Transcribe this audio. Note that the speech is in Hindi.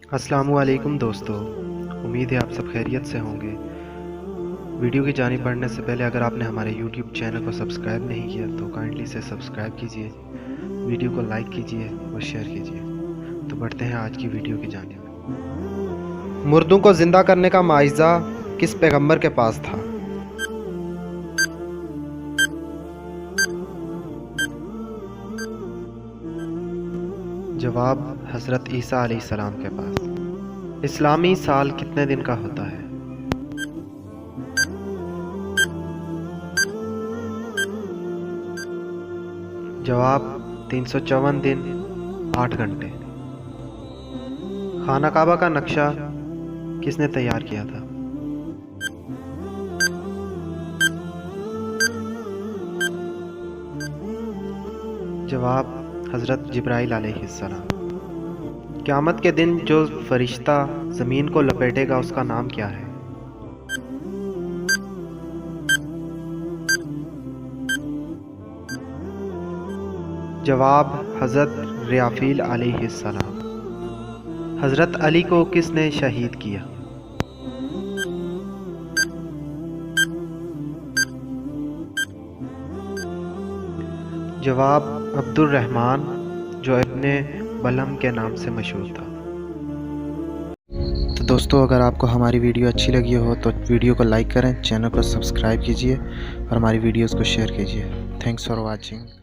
अस्सलामुअलैकुम दोस्तों, उम्मीद है आप सब खैरियत से होंगे। वीडियो की जानिब बढ़ने से पहले अगर आपने हमारे YouTube चैनल को सब्सक्राइब नहीं किया तो काइंडली से सब्सक्राइब कीजिए, वीडियो को लाइक कीजिए और शेयर कीजिए। तो बढ़ते हैं आज की वीडियो की जानिब। मुर्दों को ज़िंदा करने का माइज़ा किस पैगंबर के पास था? जवाब हज़रत ईसा अलैहिस्सलाम के पास। इस्लामी साल कितने दिन का होता है? जवाब 354 दिन 8 घंटे। खाना काबा का नक्शा किसने तैयार किया था? जवाब हज़रत जिब्राइल अलैहिस्सलाम। क़यामत के दिन जो फरिश्ता ज़मीन को लपेटेगा उसका नाम क्या है? जवाब हज़रत रियाफील अलैहिस्सलाम। हज़रत अली को किसने शहीद किया? जवाब अब्दुल रहमान, जो अपने बलम के नाम से मशहूर था। तो दोस्तों, अगर आपको हमारी वीडियो अच्छी लगी हो तो वीडियो को लाइक करें, चैनल को सब्सक्राइब कीजिए और हमारी वीडियोस को शेयर कीजिए। Thanks for watching.